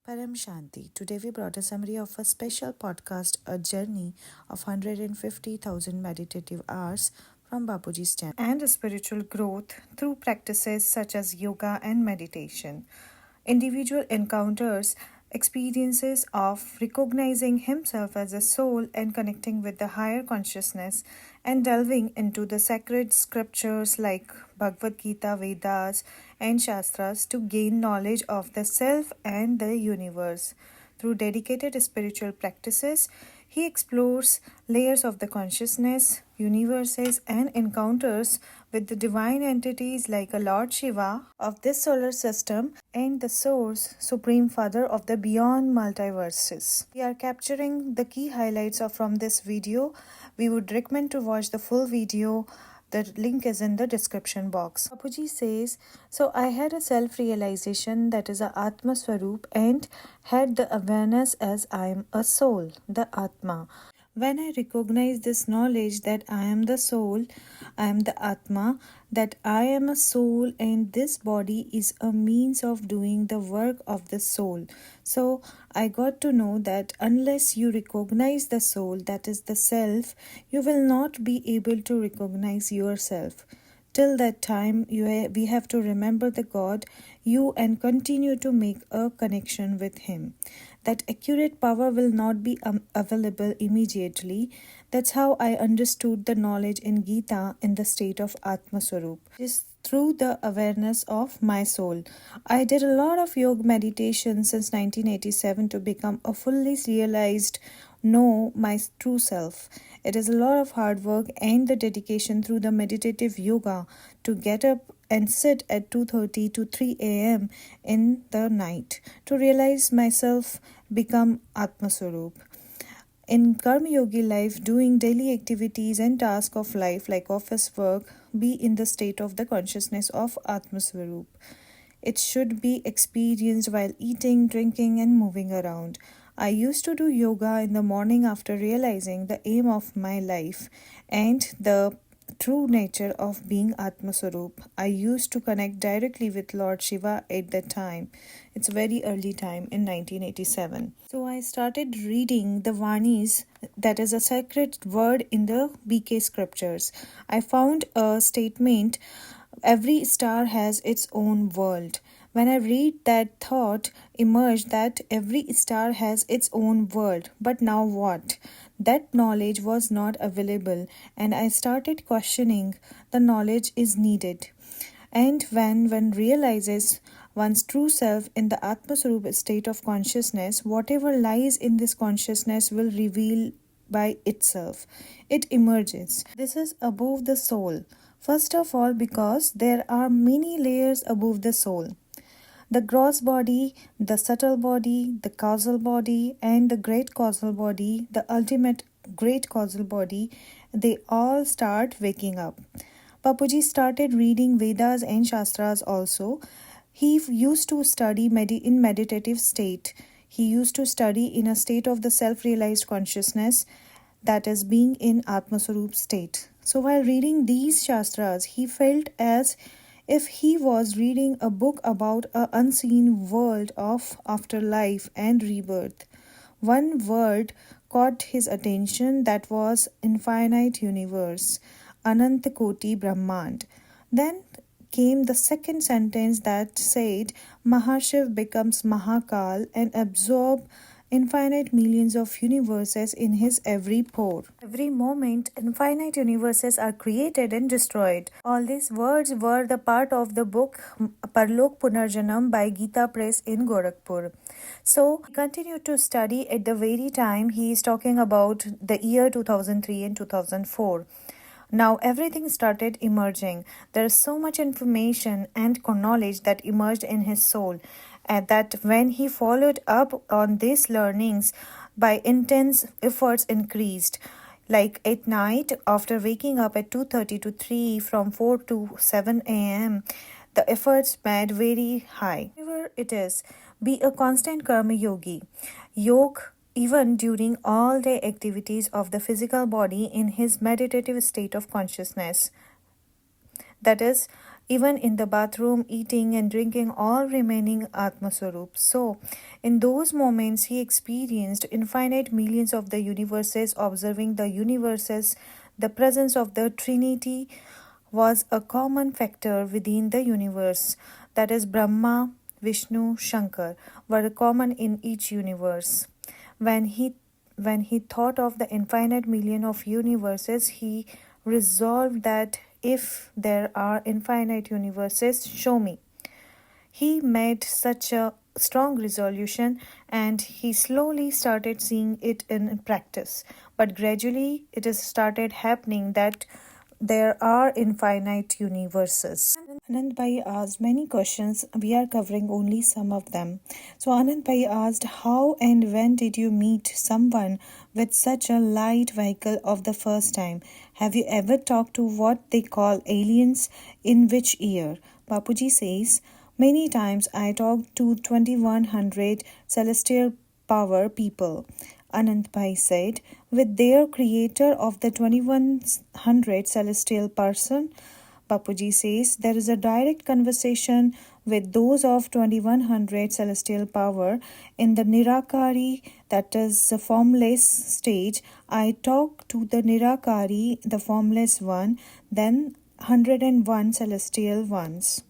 Param Shanti. Today we brought a summary of a special podcast, a journey of 150,000 meditative hours from Bapuji's channel, and spiritual growth through practices such as yoga and meditation. Individual encounters experiences of recognizing himself as a soul and connecting with the higher consciousness and delving into the sacred scriptures like Bhagavad Gita, Vedas, and Shastras to gain knowledge of the self and the universe. Through dedicated spiritual practices, he explores layers of the consciousness, universes, and encounters with the divine entities like a Lord Shiva of this solar system and the Source, Supreme Father of the beyond multiverses. We are capturing the key highlights from this video. We would recommend to watch the full video. The link is in the description box. Bapuji says, so I had a self-realization that is a Atma Swarup and had the awareness as I am a soul, the Atma. When I recognize this knowledge that I am the soul, I am the Atma, that I am a soul and this body is a means of doing the work of the soul. So I got to know that unless you recognize the soul, that is the self, you will not be able to recognize yourself. Till that time, we have to remember the God, you, and continue to make a connection with Him. That accurate power will not be available immediately. That's how I understood the knowledge in Gita in the state of Atma Swarup. It is through the awareness of my soul. I did a lot of yoga meditation since 1987 to become a fully realized know my true self. It is a lot of hard work and the dedication through the meditative yoga to get up and sit at 2:30 to 3 a.m. in the night to realize myself become Atma Swarup. In Karma Yogi life, doing daily activities and tasks of life like office work, be in the state of the consciousness of Atma Swarup. It should be experienced while eating, drinking, and moving around. I used to do yoga in the morning after realizing the aim of my life and the true nature of being Atma Swarup. I used to connect directly with Lord Shiva at that time. It's a very early time in 1987. So I started reading the Vanis, that is a sacred word in the BK scriptures. I found a statement, every star has its own world. When I read that thought emerged that every star has its own world. But now what? That knowledge was not available and I started questioning the knowledge is needed. And when one realizes one's true self in the Atma Swarup state of consciousness, whatever lies in this consciousness will reveal by itself. It emerges. This is above the soul. First of all, because there are many layers above the soul. The gross body, the subtle body, the causal body, and the great causal body, the ultimate great causal body, they all start waking up. Bapuji started reading Vedas and Shastras also. He used to study in meditative state. He used to study in a state of the self-realized consciousness, that is being in Atma Swarup state. So while reading these Shastras, he felt as if he was reading a book about an unseen world of afterlife and rebirth. One word caught his attention, that was infinite universe, Ananta Koti Brahmand. Then came the second sentence that said Mahashiv becomes Mahakal and absorb infinite millions of universes in his every pore. Every moment, infinite universes are created and destroyed. All these words were the part of the book Parlok Punarjanam by Gita Press in Gorakhpur. So, he continued to study at the very time he is talking about the year 2003 and 2004. Now everything started emerging. There is so much information and knowledge that emerged in his soul, that when he followed up on these learnings by intense efforts increased. Like at night, after waking up at 2:30 to 3, from 4 to 7 a.m., the efforts made very high. Whatever it is, be a constant karma yogi. Yoga even during all day activities of the physical body in his meditative state of consciousness. That is, even in the bathroom, eating and drinking, all remaining Atmaswarup. So, in those moments, he experienced infinite millions of the universes, observing the universes. The presence of the Trinity was a common factor within the universe. That is, Brahma, Vishnu, Shankar were common in each universe. When he thought of the infinite million of universes, he resolved that if there are infinite universes, show me. He made such a strong resolution and he slowly started seeing it in practice. But gradually it has started happening that there are infinite universes. Anand Bhai asked many questions. We are covering only some of them. So Anand Bhai asked, how and when did you meet someone with such a light vehicle of the first time? Have you ever talked to what they call aliens? In which year? Bapuji says, many times I talked to 2100 celestial power people. Anand Bhai said, with their creator of the 2100 celestial person. Bapuji says, there is a direct conversation with those of 2100 celestial power in the Nirakari, that is the formless stage. I talk to the Nirakari, the formless one, then 101 celestial ones.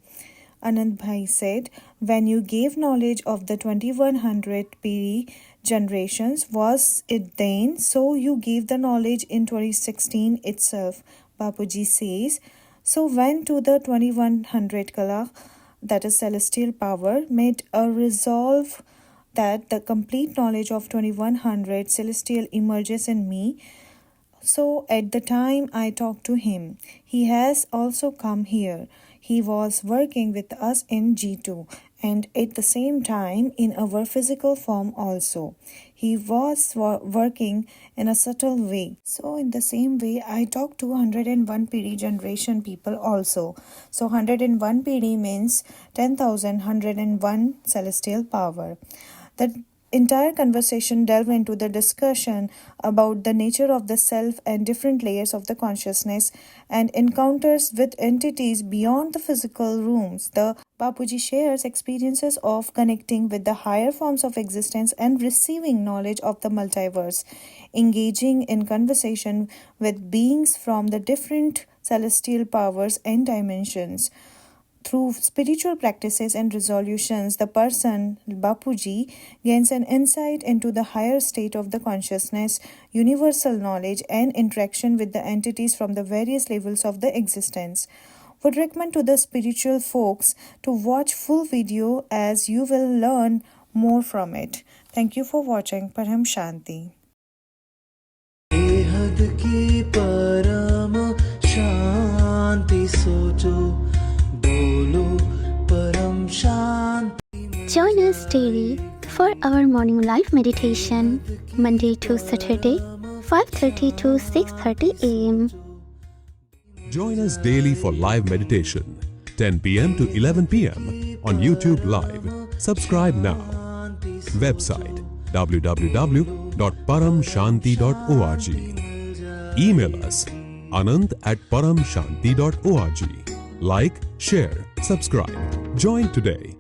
Anand Bhai said, when you gave knowledge of the 2100 PE generations, was it then? So you gave the knowledge in 2016 itself. Bapuji says, so went to the 2100 Kala, that is celestial power, made a resolve that the complete knowledge of 2100 celestial emerges in me. So at the time I talked to him, he has also come here. He was working with us in G2 and at the same time in our physical form also. He was working in a subtle way. So in the same way, I talked to 101 PD generation people also. So 101 PD means 10,101 celestial power. The entire conversation delved into the discussion about the nature of the self and different layers of the consciousness and encounters with entities beyond the physical rooms. The Bapuji shares experiences of connecting with the higher forms of existence and receiving knowledge of the multiverse, engaging in conversation with beings from the different celestial powers and dimensions. Through spiritual practices and resolutions, the person, Bapuji, gains an insight into the higher state of the consciousness, universal knowledge, and interaction with the entities from the various levels of the existence. Would recommend to the spiritual folks to watch full video as you will learn more from it. Thank you for watching. Param Shanti. Join us daily for our morning live meditation, Monday to Saturday, 5:30 to 6:30 a.m. Join us daily for live meditation, 10 p.m. to 11 p.m. on YouTube Live. Subscribe now. Website www.paramshanti.org. Email us anand@paramshanti.org. Like, share, subscribe. Join today.